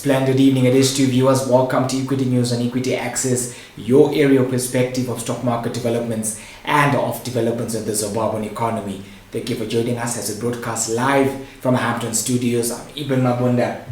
Splendid evening it is to viewers. Welcome to Equity News on EquityAxis, your aerial perspective of stock market developments and of developments in the Zimbabwean economy. Thank you for joining us as we broadcast live from Hampton Studios. I'm Ibn Mabunda.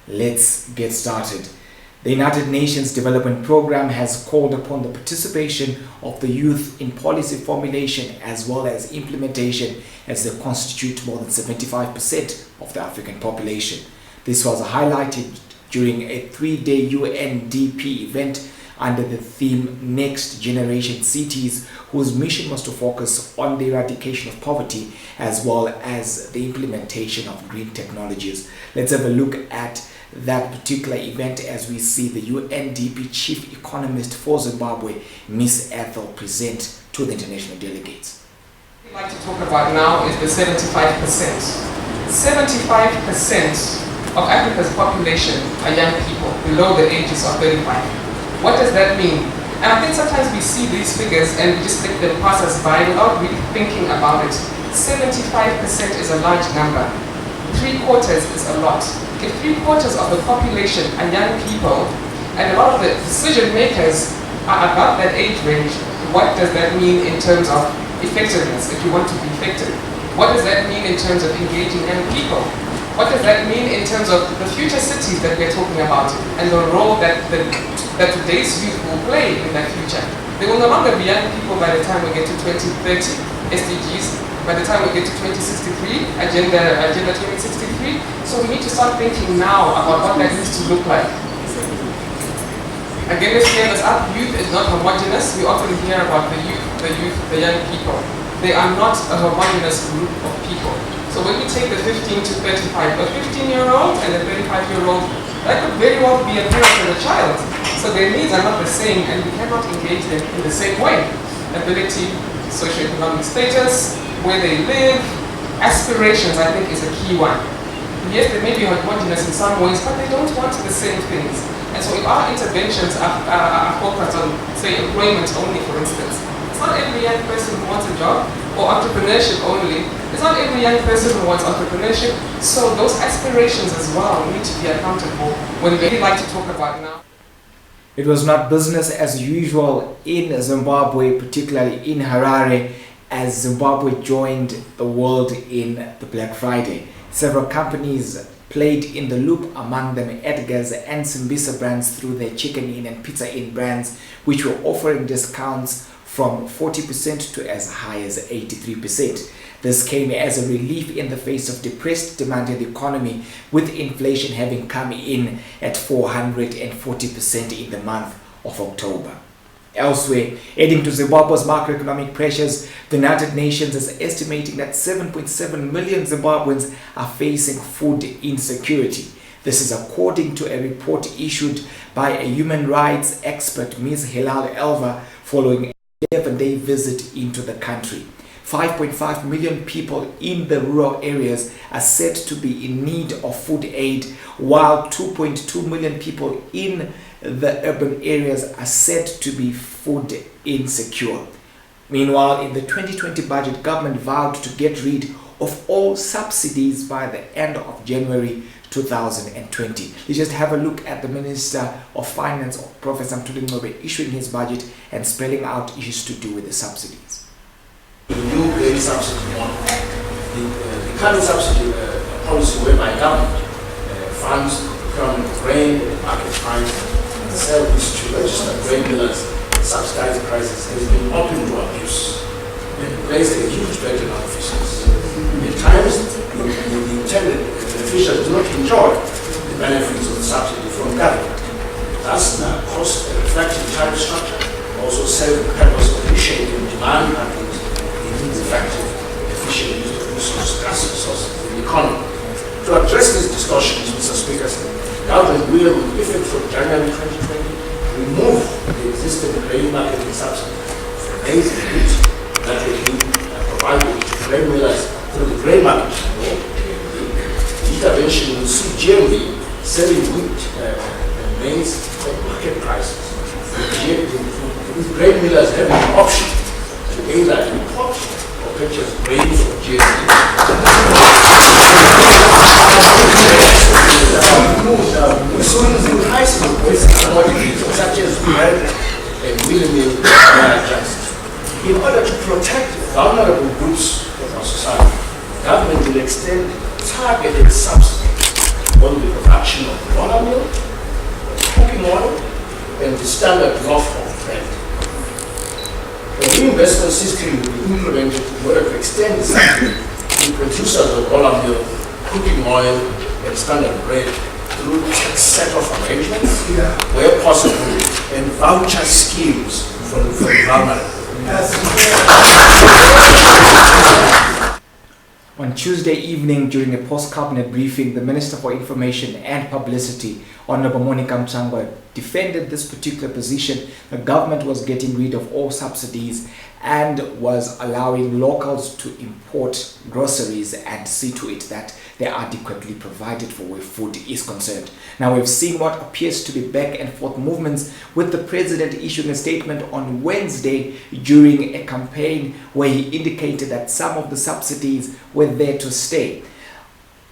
Let's get started. The United Nations Development Programme has called upon the participation of the youth in policy formulation as well as implementation, as they constitute more than 75% of the African population. This was highlighted during a 3-day UNDP event under the theme Next Generation Cities, whose mission was to focus on the eradication of poverty as well as the implementation of green technologies. Let's have a look at that particular event as we see the UNDP Chief Economist for Zimbabwe, Ms. Ethel, present to the international delegates. What I'd like to talk about now is the 75%. 75% of Africa's population are young people below the ages of 35. What does that mean? And I think sometimes we see these figures and we just let them pass us by without really thinking about it. 75% is a large number. 3/4 is a lot. If 3/4 of the population are young people and a lot of the decision makers are above that age range, what does that mean in terms of effectiveness if you want to be effective? What does that mean in terms of engaging young people? What does that mean in terms of the future cities that we're talking about and the role that today's youth will play in that future? They will no longer be young people by the time we get to 2030 SDGs, by the time we get to 2063, Agenda 2063. So we need to start thinking now about what that needs to look like. Again, let's clear this up. Youth is not homogeneous. We often hear about the young people. They are not a homogeneous group of people. So when we take the 15 to 35, a 15-year-old and a 35-year-old, that could very well be a parent and a child. So their needs are not the same and we cannot engage them in the same way. Ability, socioeconomic status, where they live, aspirations, I think, is a key one. Yes, they may be homogeneous in some ways, but they don't want the same things. And so if our interventions are focused on, say, employment only, for instance, it's not every young person who wants a job, or entrepreneurship only. It's not every young person who wants entrepreneurship. So those aspirations as well need to be accountable when we really like to talk about now. It was not business as usual in Zimbabwe, particularly in Harare, as Zimbabwe joined the world in the Black Friday. Several companies played in the loop, among them Edgar's and Simbisa brands through their Chicken Inn and Pizza Inn brands, which were offering discounts from 40% to as high as 83%. This came as a relief in the face of depressed demand in the economy, with inflation having come in at 440% in the month of October. Elsewhere, adding to Zimbabwe's macroeconomic pressures, the United Nations is estimating that 7.7 million Zimbabweans are facing food insecurity. This is according to a report issued by a human rights expert, Ms. Hilal Elva, following a 11-day visit into the country. 5.5 million people in the rural areas are said to be in need of food aid, while 2.2 million people in the urban areas are said to be food insecure. Meanwhile, in the 2020 budget, government vowed to get rid of all subsidies by the end of January 2020. Let's just have a look at the Minister of Finance, Professor Mtuli Ngobe, issuing his budget and spelling out issues to do with the subsidies. The new grain subsidy model, the current subsidy policy whereby government funds the procurement of grain at market price and sell this to registered grain millers at subsidized prices has been open to abuse and placed a huge burden on officials. At times, the intended beneficiaries do not enjoy the benefits of the subsidy from government. Thus, the cost-reflective tariff structure also serves the purpose of initiating demand and effective, efficient use of resources in the economy. To address these distortions, Mr. Speaker, the government will, with effect from January 2020, remove the existing grain marketing subsidy for maize and wheat that will be provided to grain millers through the grain market. The intervention will see generally selling wheat and maize at market prices, with grain millers having an option to either import purchase grain from GST. We soon vulnerable groups of our society, government will extend targeted subsidy on the production of dollar meal, cooking oil, and the standard loaf of bread. A reinvestment system will be implemented in order to extend the subsidy to producers of dollar meal, cooking oil, and standard bread through tax set-off arrangements, where possible, and voucher schemes for the vulnerable. On Tuesday evening, during a post-cabinet briefing, the Minister for Information and Publicity, Honorable Monica Mtsangwa, defended this particular position. The government was getting rid of all subsidies and was allowing locals to import groceries and see to it that they are adequately provided for where food is concerned. Now, we've seen what appears to be back and forth movements, with the president issuing a statement on Wednesday during a campaign where he indicated that some of the subsidies were there to stay.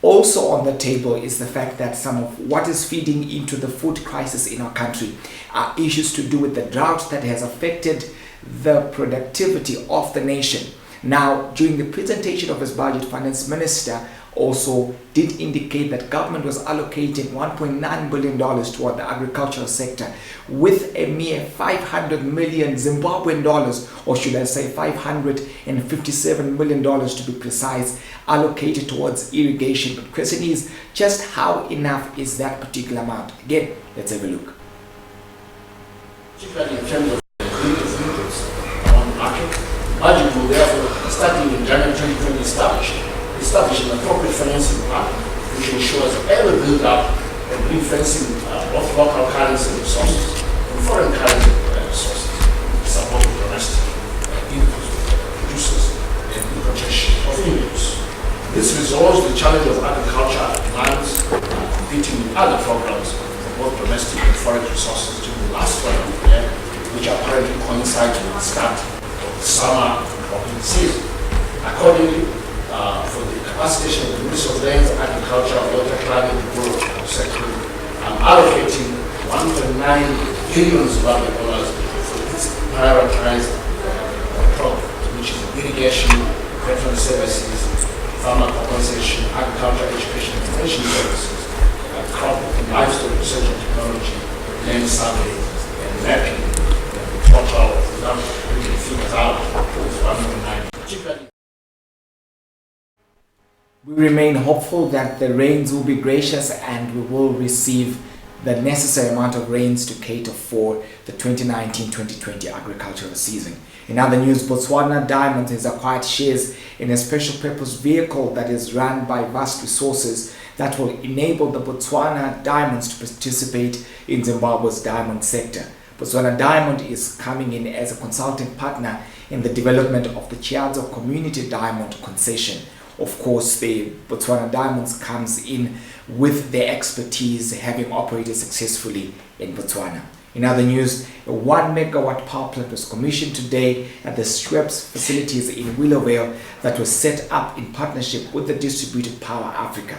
Also on the table is the fact that some of what is feeding into the food crisis in our country are issues to do with the drought that has affected the productivity of the nation. Now, during the presentation of his budget, Finance Minister also did indicate that government was allocating $1.9 billion toward the agricultural sector, with a mere 500 million Zimbabwean dollars, or should I say $557 million to be precise, allocated towards irrigation. But the question is, just how enough is that particular amount? Again, let's have a look. Particularly in terms of inputs on the market, budget will therefore, starting in January 2020, establish an appropriate financing plan which ensures early build-up and ring-fencing of local currency resources and foreign currency resources to support domestic inputs, producers, and the protection of inputs. This resolves the challenge of agriculture demands competing with other programs for both domestic and foreign resources during the last 1 year, which apparently coincide with the start of the summer cropping season. Accordingly, for the capacitation of the Ministry of Lands, Agriculture, Water, Climate, and Rural sector, I'm allocating $1.9 billion for this prioritized program, which is irrigation, veteran services, farmer compensation, agriculture, education, extension services, crop and livestock research and technology, land survey, and mapping. The total number of figures out is 1.9. Particularly, we remain hopeful that the rains will be gracious and we will receive the necessary amount of rains to cater for the 2019-2020 agricultural season. In other news, Botswana Diamonds has acquired shares in a special purpose vehicle that is run by Vast Resources that will enable the Botswana Diamonds to participate in Zimbabwe's diamond sector. Botswana Diamond is coming in as a consulting partner in the development of the Chiadzo Community Diamond Concession. Of course, the Botswana Diamonds comes in with their expertise, having operated successfully in Botswana. In other news, a 1 megawatt power plant was commissioned today at the Schweppes facilities in Willowvale that was set up in partnership with the Distributed Power Africa.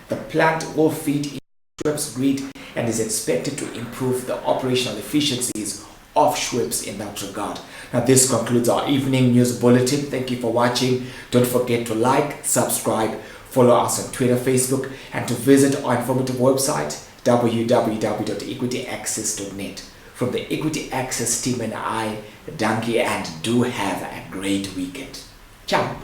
The plant will feed into Schweppes grid and is expected to improve the operational efficiencies of Schweppes in that regard. Now, this concludes our evening news bulletin. Thank you for watching. Don't forget to like, subscribe, follow us on Twitter, Facebook, and to visit our informative website www.EquityAxis.net. From the EquityAxis team and I, thank you and do have a great weekend. Ciao.